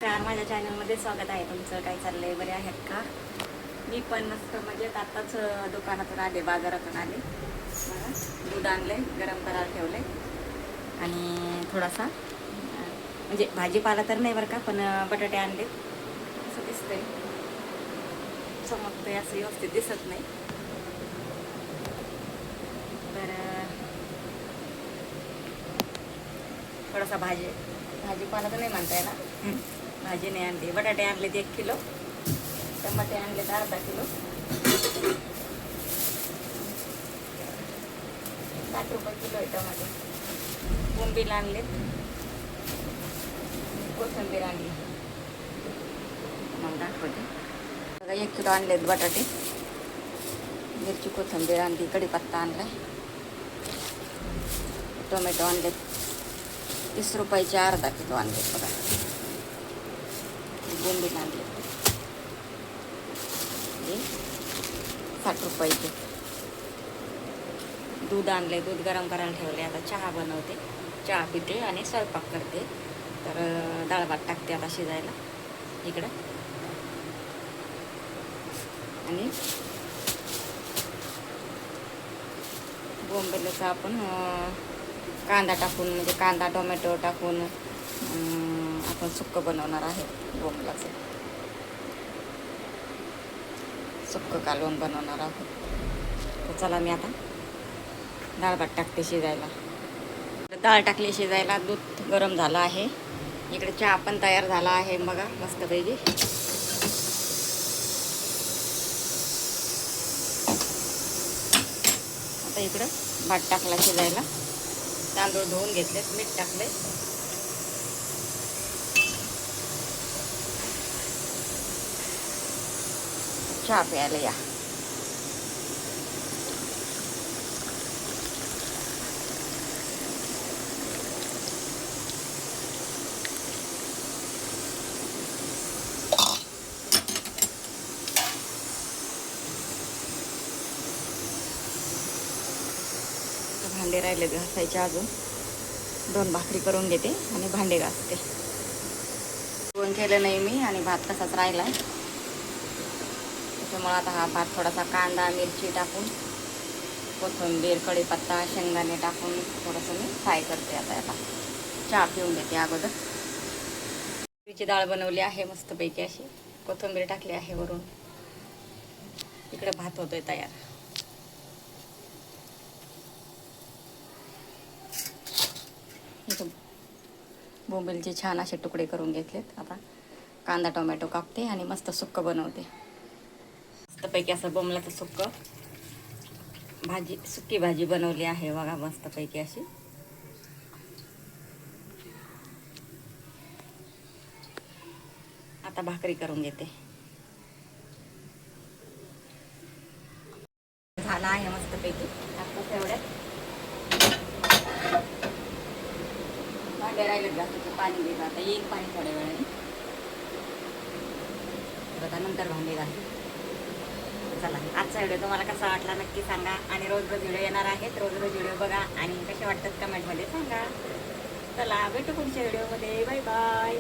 तर माझ्या चॅनलमध्ये स्वागत आहे तुमचं. काय चाललंय, बरे आहेत का? मी पण मस्त मजेत. आत्ताच दुकानातून आले, बाजारातून आले. बघा, दूध आणले, गरम करायला ठेवले आणि थोडासा म्हणजे भाजीपाला तर नाही बरं का, पण बटाटे आणले. असं दिसतंय, चमकतंय, असं व्यवस्थित दिसत नाही. तर थोडासा भाजीपाला तर नाही म्हणता येणार. भाजी नाही आणली. बटाटे आणलेत 1 किलो, टमाटे आणलेत अर्धा किलो, 60 रुपये किलो आहे टमाटे. बोंबील आणलेत, कोथिंबीर आणली. मग दाखवते बघा. 1 किलो आणलेत बटाटे, मिरची कोथिंबीर आणली, कढीपत्ता आणलाय, टोमॅटो आणलेत 30 रुपयाचे अर्धा किलो आणलेत बघा. बोंबील आणले 60 रुपयाचे. दूध आणले, दूध गरम करायला ठेवले. आता चहा बनवते, चहा पिते आणि स्वयंपाक करते. तर डाळ भात टाकते आता शिजायला इकडं. आणि बोंबिलचं आपण कांदा टाकून, म्हणजे कांदा टोमॅटो टाकून आपण सुक्कं बनवणार आहे. बोंबलाचं सुक्कं कालवण बनवणार आहोत. तर चला, मी आता डाळ भात टाकते शिजायला. डाळ टाकली शिजायला, दूध गरम झालं आहे. इकडे चहा पण तयार झाला आहे बघा, मस्तपैकी. आता इकडं भात टाकला शिजायला. तांदूळ धुवून घेतलेत, मीठ टाकले. चहा प्यायला या. भांडे राहिलेत घासायचे, अजून 2 भाकरी करून घेते आणि भांडे घासते. जेवण केलं नाही मी आणि भात तसाच राहिला आहे. त्याच्यामुळे आता हा भात थोडासा कांदा मिरची टाकून, कोथिंबीर कढीपत्ता शेंगदाणे टाकून थोडंसं मी फ्राय करते. आता चहा पिऊन घेते अगोदर. तुरीची डाळ बनवली आहे मस्तपैकी अशी, कोथिंबीर टाकली आहे वरून. इकडे भात होतोय तयार. बोंबिलचे छान असे तुकडे करून घेतलेत. आता कांदा टोमॅटो कापते आणि मस्त सुक्कं बनवते. मस्तपैकी असं बोंबलाचं सुक्कं सुक्की भाजी बनवली आहे बघा, मस्तपैकी अशी. आता भाकरी करून घेते. झाला आहे मस्तपैकी. आता एवढ्यात भांडे राहिले घासायचं, पाणी देत. आता येईल पाणी थोड्या वेळाने, आता नंतर भांडे घालते. चला, आजचा व्हिडिओ तुम्हाला कसा वाटला नक्की सांगा. आणि रोज व्हिडिओ येणार आहेत, रोज व्हिडिओ बघा आणि कसे वाटतात कमेंटमध्ये सांगा. चला, भेटू पुढच्या व्हिडिओमध्ये. Bye bye.